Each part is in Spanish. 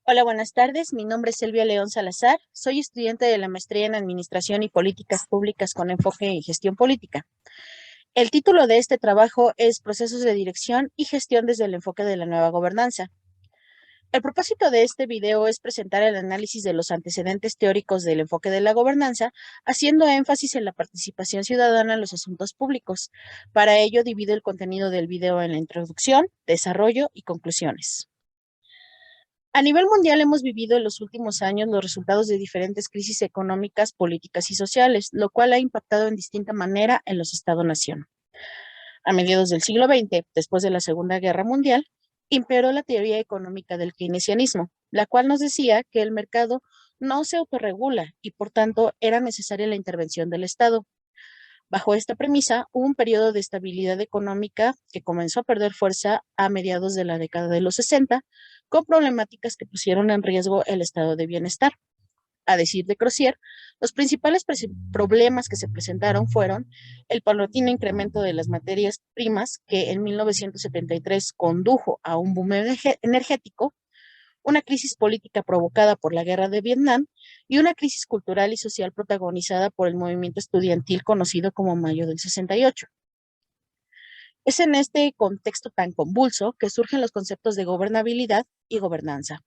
Hola, buenas tardes. Mi nombre es Silvia León Salazar. Soy estudiante de la maestría en Administración y Políticas Públicas con enfoque en Gestión Política. El título de este trabajo es Procesos de Dirección y Gestión desde el enfoque de la nueva gobernanza. El propósito de este video es presentar el análisis de los antecedentes teóricos del enfoque de la gobernanza, haciendo énfasis en la participación ciudadana en los asuntos públicos. Para ello, divido el contenido del video en la introducción, desarrollo y conclusiones. A nivel mundial hemos vivido en los últimos años los resultados de diferentes crisis económicas, políticas y sociales, lo cual ha impactado en distinta manera en los Estados-nación. A mediados del siglo XX, después de la Segunda Guerra Mundial, imperó la teoría económica del keynesianismo, la cual nos decía que el mercado no se autorregula y por tanto era necesaria la intervención del Estado. Bajo esta premisa, hubo un periodo de estabilidad económica que comenzó a perder fuerza a mediados de la década de los 60, con problemáticas que pusieron en riesgo el estado de bienestar. A decir de Crozier, los principales problemas que se presentaron fueron el paulatino incremento de las materias primas, que en 1973 condujo a un boom energético, una crisis política provocada por la guerra de Vietnam y una crisis cultural y social protagonizada por el movimiento estudiantil conocido como Mayo del 68. Es en este contexto tan convulso que surgen los conceptos de gobernabilidad y gobernanza.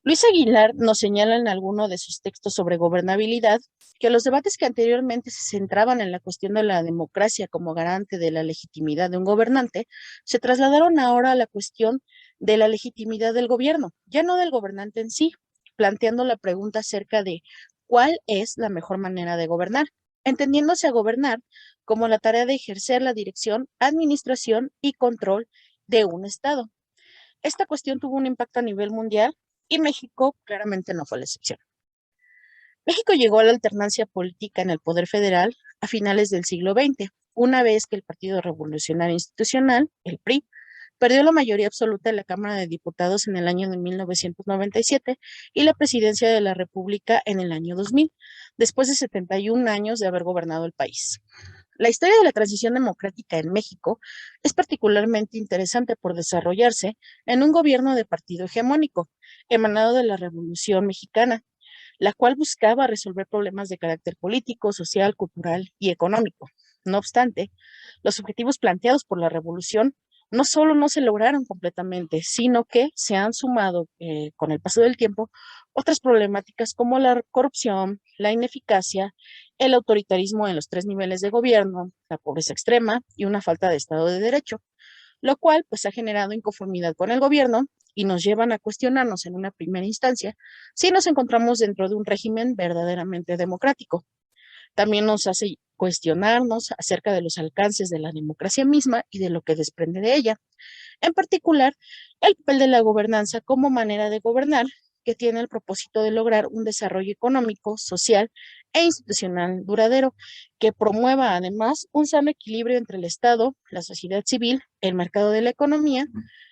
Luis Aguilar nos señala en alguno de sus textos sobre gobernabilidad que los debates que anteriormente se centraban en la cuestión de la democracia como garante de la legitimidad de un gobernante, se trasladaron ahora a la cuestión de la legitimidad del gobierno, ya no del gobernante en sí, planteando la pregunta acerca de cuál es la mejor manera de gobernar, entendiéndose a gobernar como la tarea de ejercer la dirección, administración y control de un Estado. Esta cuestión tuvo un impacto a nivel mundial y México claramente no fue la excepción. México llegó a la alternancia política en el poder federal a finales del siglo XX, una vez que el Partido Revolucionario Institucional, el PRI, perdió la mayoría absoluta en la Cámara de Diputados en el año de 1997 y la presidencia de la República en el año 2000, después de 71 años de haber gobernado el país. La historia de la transición democrática en México es particularmente interesante por desarrollarse en un gobierno de partido hegemónico, emanado de la Revolución Mexicana, la cual buscaba resolver problemas de carácter político, social, cultural y económico. No obstante, los objetivos planteados por la revolución no solo no se lograron completamente, sino que se han sumado con el paso del tiempo otras problemáticas como la corrupción, la ineficacia, el autoritarismo en los tres niveles de gobierno, la pobreza extrema y una falta de Estado de Derecho, lo cual pues ha generado inconformidad con el gobierno y nos llevan a cuestionarnos en una primera instancia si nos encontramos dentro de un régimen verdaderamente democrático. También nos hace cuestionarnos acerca de los alcances de la democracia misma y de lo que desprende de ella. En particular, el papel de la gobernanza como manera de gobernar que tiene el propósito de lograr un desarrollo económico, social e institucional duradero, que promueva además un sano equilibrio entre el Estado, la sociedad civil, el mercado de la economía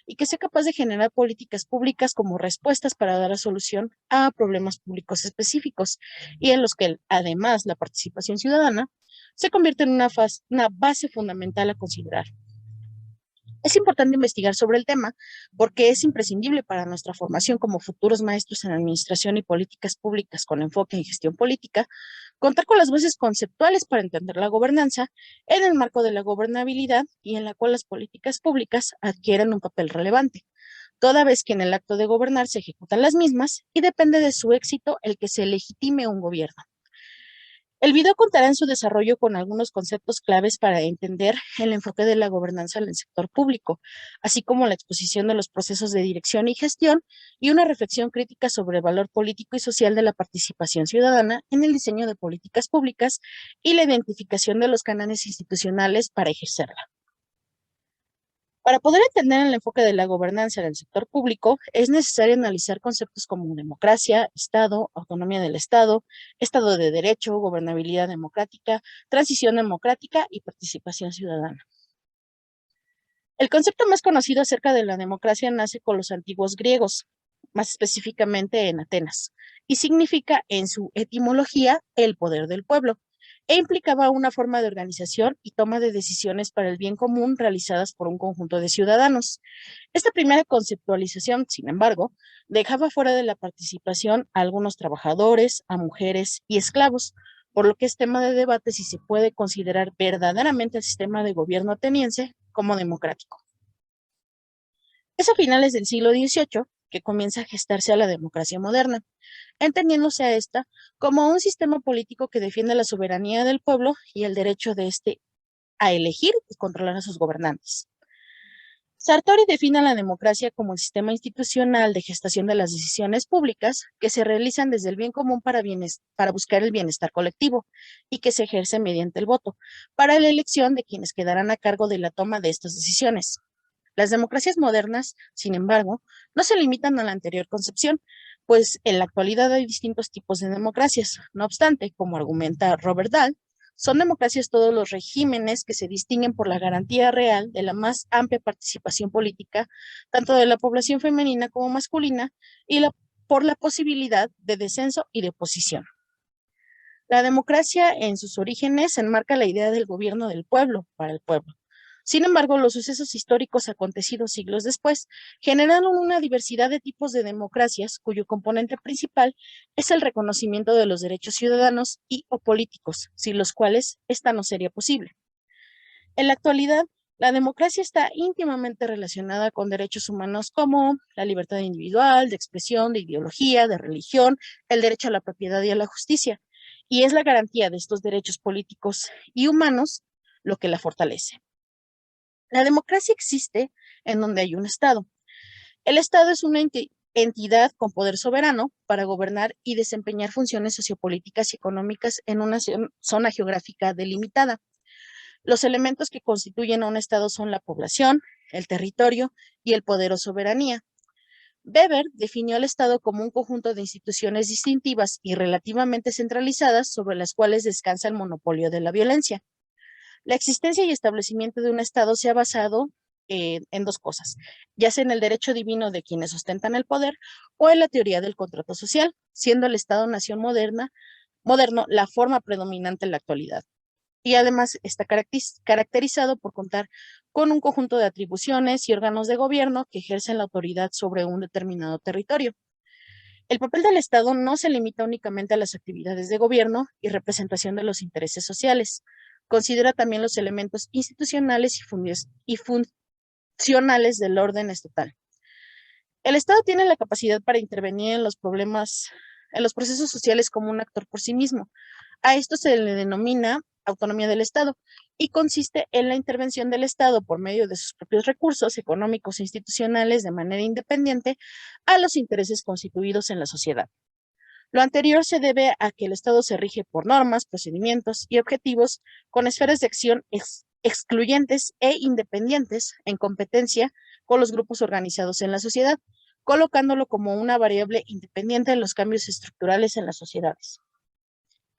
y que sea capaz de generar políticas públicas como respuestas para dar solución a problemas públicos específicos y en los que además la participación ciudadana se convierte en una base fundamental a considerar. Es importante investigar sobre el tema porque es imprescindible para nuestra formación como futuros maestros en administración y políticas públicas con enfoque en gestión política, contar con las bases conceptuales para entender la gobernanza en el marco de la gobernabilidad y en la cual las políticas públicas adquieren un papel relevante, toda vez que en el acto de gobernar se ejecutan las mismas y depende de su éxito el que se legitime un gobierno. El video contará en su desarrollo con algunos conceptos claves para entender el enfoque de la gobernanza en el sector público, así como la exposición de los procesos de dirección y gestión y una reflexión crítica sobre el valor político y social de la participación ciudadana en el diseño de políticas públicas y la identificación de los canales institucionales para ejercerla. Para poder entender el enfoque de la gobernanza en el sector público, es necesario analizar conceptos como democracia, Estado, autonomía del Estado, Estado de Derecho, gobernabilidad democrática, transición democrática y participación ciudadana. El concepto más conocido acerca de la democracia nace con los antiguos griegos, más específicamente en Atenas, y significa en su etimología el poder del pueblo. e implicaba una forma de organización y toma de decisiones para el bien común realizadas por un conjunto de ciudadanos. Esta primera conceptualización, sin embargo, dejaba fuera de la participación a algunos trabajadores, a mujeres y esclavos, por lo que es tema de debate si se puede considerar verdaderamente el sistema de gobierno ateniense como democrático. Es a finales del siglo XVIII que comienza a gestarse a la democracia moderna, entendiéndose a esta como un sistema político que defiende la soberanía del pueblo y el derecho de éste a elegir y controlar a sus gobernantes. Sartori define la democracia como el sistema institucional de gestación de las decisiones públicas que se realizan desde el bien común para buscar el bienestar colectivo y que se ejerce mediante el voto para la elección de quienes quedarán a cargo de la toma de estas decisiones. Las democracias modernas, sin embargo, no se limitan a la anterior concepción, pues en la actualidad hay distintos tipos de democracias. No obstante, como argumenta Robert Dahl, son democracias todos los regímenes que se distinguen por la garantía real de la más amplia participación política, tanto de la población femenina como masculina, y por la posibilidad de descenso y de oposición. La democracia en sus orígenes enmarca la idea del gobierno del pueblo para el pueblo. Sin embargo, los sucesos históricos acontecidos siglos después generaron una diversidad de tipos de democracias cuyo componente principal es el reconocimiento de los derechos ciudadanos y o políticos, sin los cuales esta no sería posible. En la actualidad, la democracia está íntimamente relacionada con derechos humanos como la libertad individual, de expresión, de ideología, de religión, el derecho a la propiedad y a la justicia, y es la garantía de estos derechos políticos y humanos lo que la fortalece. La democracia existe en donde hay un Estado. El Estado es una entidad con poder soberano para gobernar y desempeñar funciones sociopolíticas y económicas en una zona geográfica delimitada. Los elementos que constituyen a un Estado son la población, el territorio y el poder o soberanía. Weber definió al Estado como un conjunto de instituciones distintivas y relativamente centralizadas sobre las cuales descansa el monopolio de la violencia. La existencia y establecimiento de un Estado se ha basado en dos cosas, ya sea en el derecho divino de quienes ostentan el poder o en la teoría del contrato social, siendo el Estado-nación moderno la forma predominante en la actualidad. Y además está caracterizado por contar con un conjunto de atribuciones y órganos de gobierno que ejercen la autoridad sobre un determinado territorio. El papel del Estado no se limita únicamente a las actividades de gobierno y representación de los intereses sociales. Considera también los elementos institucionales y funcionales del orden estatal. El Estado tiene la capacidad para intervenir en los procesos sociales como un actor por sí mismo. A esto se le denomina autonomía del Estado y consiste en la intervención del Estado por medio de sus propios recursos económicos e institucionales de manera independiente a los intereses constituidos en la sociedad. Lo anterior se debe a que el Estado se rige por normas, procedimientos y objetivos con esferas de acción excluyentes e independientes en competencia con los grupos organizados en la sociedad, colocándolo como una variable independiente en los cambios estructurales en las sociedades.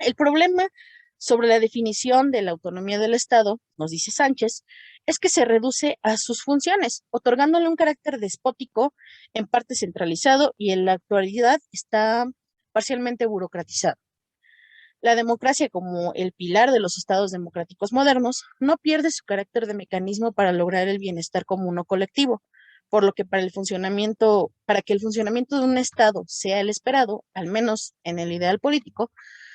El problema sobre la definición de la autonomía del Estado, nos dice Sánchez, es que se reduce a sus funciones, otorgándole un carácter despótico, en parte centralizado y en la actualidad está parcialmente burocratizado. La democracia, como el pilar de los estados democráticos modernos, no pierde su carácter de mecanismo para lograr el bienestar común o colectivo, por lo que para que el funcionamiento de un estado sea el esperado, al menos en el ideal político,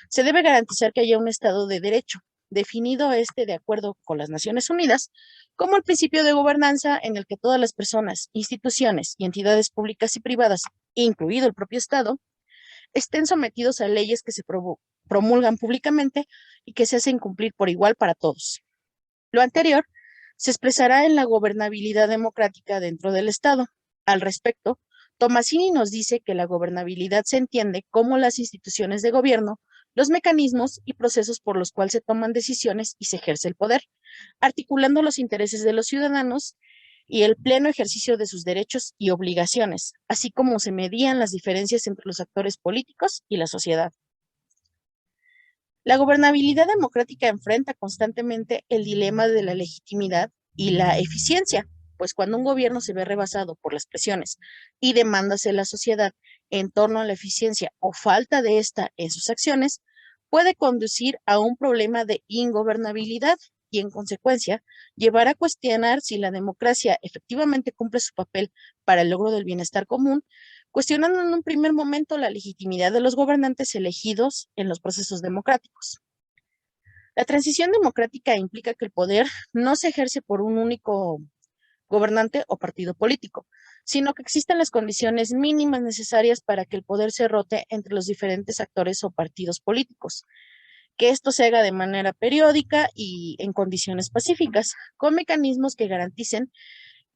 se debe garantizar que haya un estado de derecho, definido de acuerdo con las Naciones Unidas, como el principio de gobernanza en el que todas las personas, instituciones y entidades públicas y privadas, incluido el propio Estado, estén sometidos a leyes que se promulgan públicamente y que se hacen cumplir por igual para todos. Lo anterior se expresará en la gobernabilidad democrática dentro del Estado. Al respecto, Tomasini nos dice que la gobernabilidad se entiende como las instituciones de gobierno, los mecanismos y procesos por los cuales se toman decisiones y se ejerce el poder, articulando los intereses de los ciudadanos y el pleno ejercicio de sus derechos y obligaciones, así como se medían las diferencias entre los actores políticos y la sociedad. La gobernabilidad democrática enfrenta constantemente el dilema de la legitimidad y la eficiencia, pues cuando un gobierno se ve rebasado por las presiones y demandas de la sociedad en torno a la eficiencia o falta de esta en sus acciones, puede conducir a un problema de ingobernabilidad y, en consecuencia, llevar a cuestionar si la democracia efectivamente cumple su papel para el logro del bienestar común, cuestionando en un primer momento la legitimidad de los gobernantes elegidos en los procesos democráticos. La transición democrática implica que el poder no se ejerce por un único gobernante o partido político, sino que existen las condiciones mínimas necesarias para que el poder se rote entre los diferentes actores o partidos políticos, que esto se haga de manera periódica y en condiciones pacíficas, con mecanismos que garanticen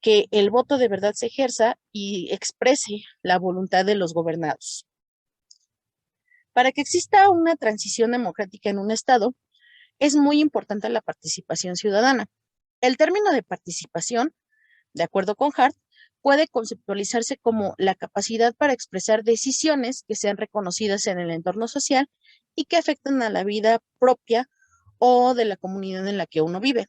que el voto de verdad se ejerza y exprese la voluntad de los gobernados. Para que exista una transición democrática en un Estado, es muy importante la participación ciudadana. El término de participación, de acuerdo con Hart, puede conceptualizarse como la capacidad para expresar decisiones que sean reconocidas en el entorno social y que afecten a la vida propia o de la comunidad en la que uno vive.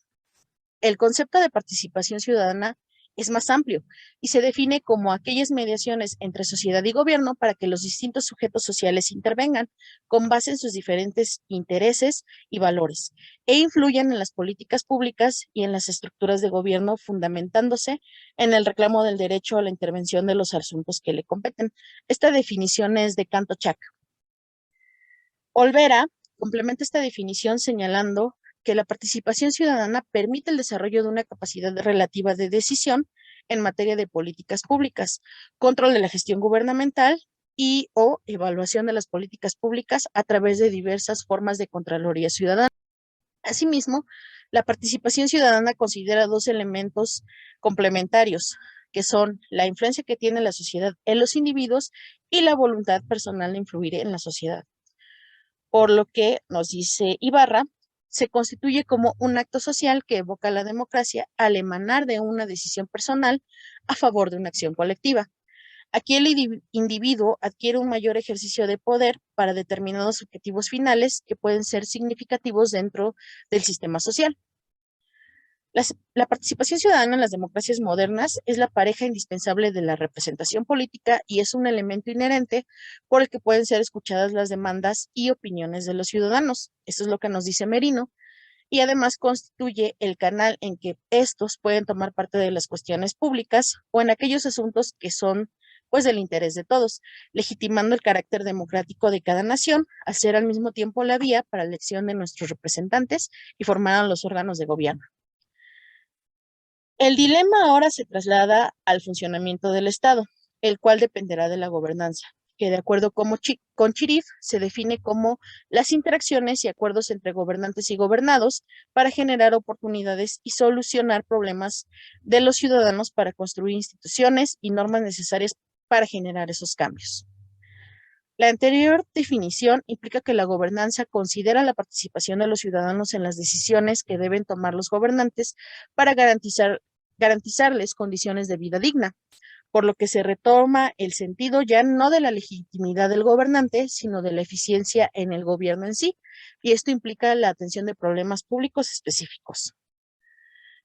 El concepto de participación ciudadana es más amplio y se define como aquellas mediaciones entre sociedad y gobierno para que los distintos sujetos sociales intervengan con base en sus diferentes intereses y valores e influyan en las políticas públicas y en las estructuras de gobierno, fundamentándose en el reclamo del derecho a la intervención de los asuntos que le competen. Esta definición es de Canto Chac. Olvera complementa esta definición señalando que la participación ciudadana permite el desarrollo de una capacidad relativa de decisión en materia de políticas públicas, control de la gestión gubernamental y o evaluación de las políticas públicas a través de diversas formas de Contraloría Ciudadana. Asimismo, la participación ciudadana considera dos elementos complementarios, que son la influencia que tiene la sociedad en los individuos y la voluntad personal de influir en la sociedad. Por lo que, nos dice Ibarra, se constituye como un acto social que evoca la democracia al emanar de una decisión personal a favor de una acción colectiva. Aquí el individuo adquiere un mayor ejercicio de poder para determinados objetivos finales que pueden ser significativos dentro del sistema social. La participación ciudadana en las democracias modernas es la pareja indispensable de la representación política y es un elemento inherente por el que pueden ser escuchadas las demandas y opiniones de los ciudadanos. Eso es lo que nos dice Merino. Y además constituye el canal en que estos pueden tomar parte de las cuestiones públicas o en aquellos asuntos que son pues del interés de todos, legitimando el carácter democrático de cada nación, al ser al mismo tiempo la vía para la elección de nuestros representantes y formar los órganos de gobierno. El dilema ahora se traslada al funcionamiento del Estado, el cual dependerá de la gobernanza, que de acuerdo con Chirif se define como las interacciones y acuerdos entre gobernantes y gobernados para generar oportunidades y solucionar problemas de los ciudadanos para construir instituciones y normas necesarias para generar esos cambios. La anterior definición implica que la gobernanza considera la participación de los ciudadanos en las decisiones que deben tomar los gobernantes para garantizarles condiciones de vida digna, por lo que se retoma el sentido ya no de la legitimidad del gobernante, sino de la eficiencia en el gobierno en sí, y esto implica la atención de problemas públicos específicos.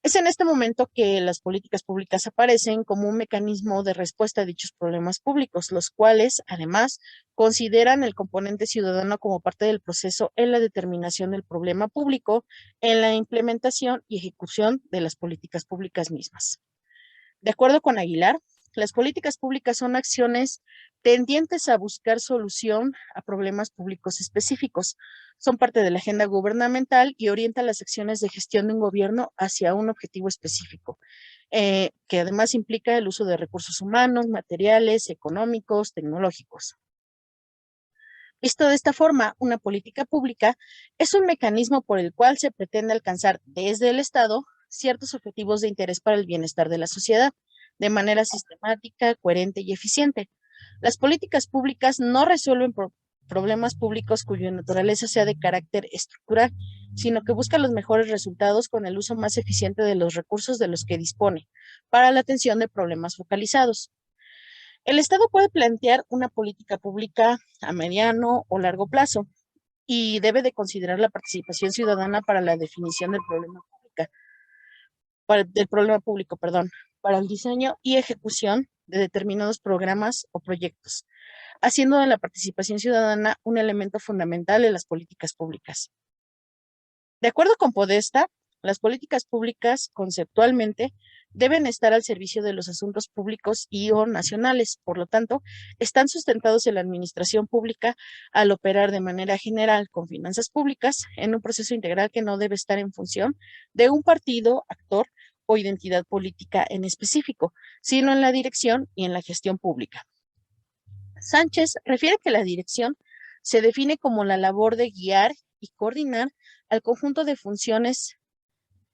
Es en este momento que las políticas públicas aparecen como un mecanismo de respuesta a dichos problemas públicos, los cuales, además, consideran el componente ciudadano como parte del proceso en la determinación del problema público, en la implementación y ejecución de las políticas públicas mismas. De acuerdo con Aguilar, las políticas públicas son acciones tendientes a buscar solución a problemas públicos específicos. Son parte de la agenda gubernamental y orientan las acciones de gestión de un gobierno hacia un objetivo específico, que además implica el uso de recursos humanos, materiales, económicos, tecnológicos. Visto de esta forma, una política pública es un mecanismo por el cual se pretende alcanzar desde el Estado ciertos objetivos de interés para el bienestar de la sociedad, de manera sistemática, coherente y eficiente. Las políticas públicas no resuelven problemas públicos cuya naturaleza sea de carácter estructural, sino que buscan los mejores resultados con el uso más eficiente de los recursos de los que dispone para la atención de problemas focalizados. El Estado puede plantear una política pública a mediano o largo plazo y debe de considerar la participación ciudadana para la definición del problema público, para el diseño y ejecución de determinados programas o proyectos. haciendo de la participación ciudadana un elemento fundamental en las políticas públicas. De acuerdo con Podesta, las políticas públicas conceptualmente deben estar al servicio de los asuntos públicos y o nacionales. Por lo tanto, están sustentados en la administración pública al operar de manera general con finanzas públicas en un proceso integral que no debe estar en función de un partido, actor o identidad política en específico, sino en la dirección y en la gestión pública. Sánchez refiere que la dirección se define como la labor de guiar y coordinar al conjunto de funciones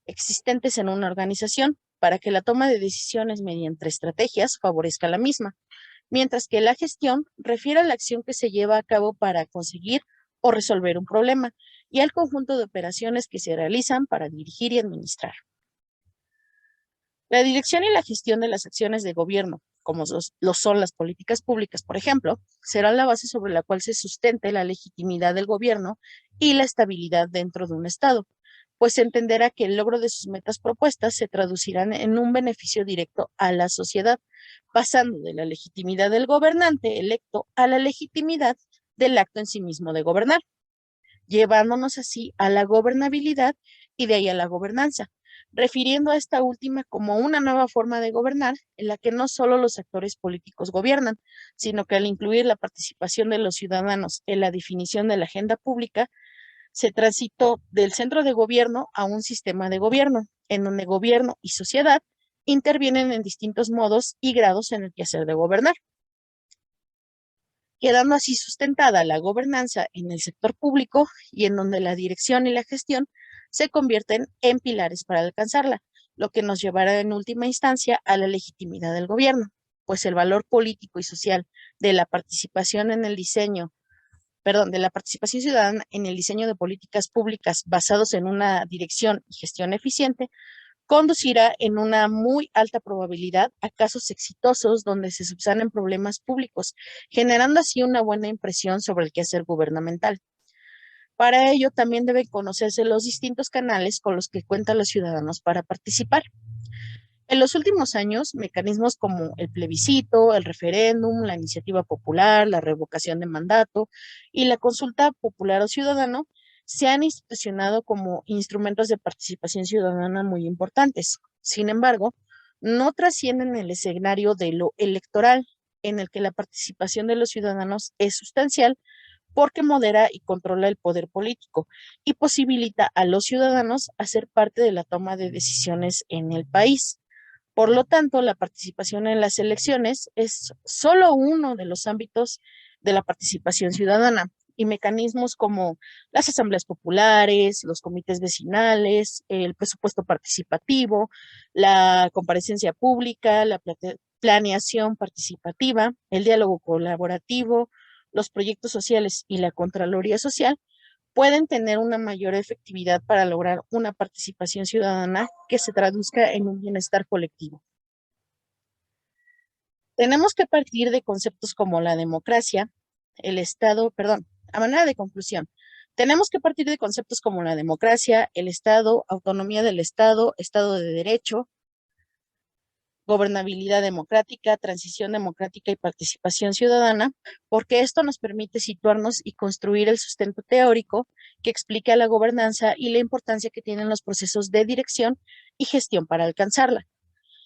existentes en una organización para que la toma de decisiones mediante estrategias favorezca la misma, mientras que la gestión refiere a la acción que se lleva a cabo para conseguir o resolver un problema y al conjunto de operaciones que se realizan para dirigir y administrar. La dirección y la gestión de las acciones de gobierno, como lo son las políticas públicas, por ejemplo, será la base sobre la cual se sustente la legitimidad del gobierno y la estabilidad dentro de un Estado, pues se entenderá que el logro de sus metas propuestas se traducirán en un beneficio directo a la sociedad, pasando de la legitimidad del gobernante electo a la legitimidad del acto en sí mismo de gobernar, llevándonos así a la gobernabilidad y de ahí a la gobernanza, refiriendo a esta última como una nueva forma de gobernar en la que no solo los actores políticos gobiernan, sino que al incluir la participación de los ciudadanos en la definición de la agenda pública, se transitó del centro de gobierno a un sistema de gobierno, en donde gobierno y sociedad intervienen en distintos modos y grados en el quehacer de gobernar, quedando así sustentada la gobernanza en el sector público y en donde la dirección y la gestión se convierten en pilares para alcanzarla, lo que nos llevará en última instancia a la legitimidad del gobierno, pues el valor político y social de la participación en el diseño, de la participación ciudadana en el diseño de políticas públicas basados en una dirección y gestión eficiente, conducirá en una muy alta probabilidad a casos exitosos donde se subsanen problemas públicos, generando así una buena impresión sobre el quehacer gubernamental. Para ello, también deben conocerse los distintos canales con los que cuentan los ciudadanos para participar. En los últimos años, mecanismos como el plebiscito, el referéndum, la iniciativa popular, la revocación de mandato y la consulta popular o ciudadano se han institucionado como instrumentos de participación ciudadana muy importantes. Sin embargo, no trascienden el escenario de lo electoral, en el que la participación de los ciudadanos es sustancial porque modera y controla el poder político y posibilita a los ciudadanos hacer parte de la toma de decisiones en el país. Por lo tanto, la participación en las elecciones es solo uno de los ámbitos de la participación ciudadana y mecanismos como las asambleas populares, los comités vecinales, el presupuesto participativo, la comparecencia pública, la planeación participativa, el diálogo colaborativo, los proyectos sociales y la Contraloría Social pueden tener una mayor efectividad para lograr una participación ciudadana que se traduzca en un bienestar colectivo. Tenemos que partir de conceptos como la democracia, el Estado, a manera de conclusión, tenemos que partir de conceptos como la democracia, el Estado, autonomía del Estado, Estado de Derecho, gobernabilidad democrática, transición democrática y participación ciudadana, porque esto nos permite situarnos y construir el sustento teórico que explica la gobernanza y la importancia que tienen los procesos de dirección y gestión para alcanzarla.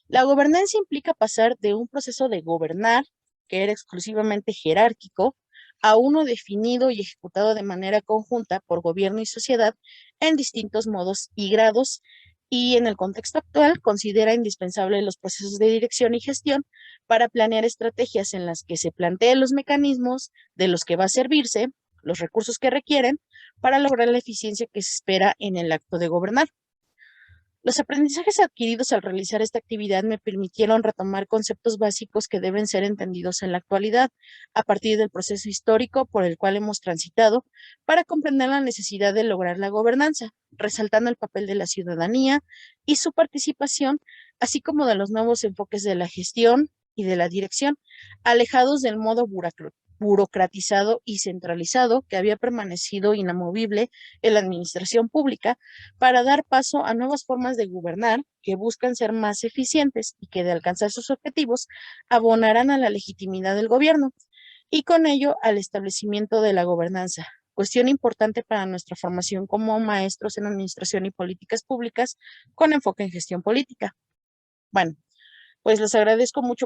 La gobernanza implica pasar de un proceso de gobernar, que era exclusivamente jerárquico, a uno definido y ejecutado de manera conjunta por gobierno y sociedad en distintos modos y grados, y en el contexto actual considera indispensable los procesos de dirección y gestión para planear estrategias en las que se planteen los mecanismos de los que va a servirse, los recursos que requieren para lograr la eficiencia que se espera en el acto de gobernar. Los aprendizajes adquiridos al realizar esta actividad me permitieron retomar conceptos básicos que deben ser entendidos en la actualidad, a partir del proceso histórico por el cual hemos transitado, para comprender la necesidad de lograr la gobernanza, resaltando el papel de la ciudadanía y su participación, así como de los nuevos enfoques de la gestión y de la dirección, alejados del modo burocratizado y centralizado que había permanecido inamovible en la administración pública, para dar paso a nuevas formas de gobernar que buscan ser más eficientes y que de alcanzar sus objetivos abonarán a la legitimidad del gobierno. y con ello al establecimiento de la gobernanza, cuestión importante para nuestra formación como maestros en administración y políticas públicas con enfoque en gestión política. Bueno, pues les agradezco mucho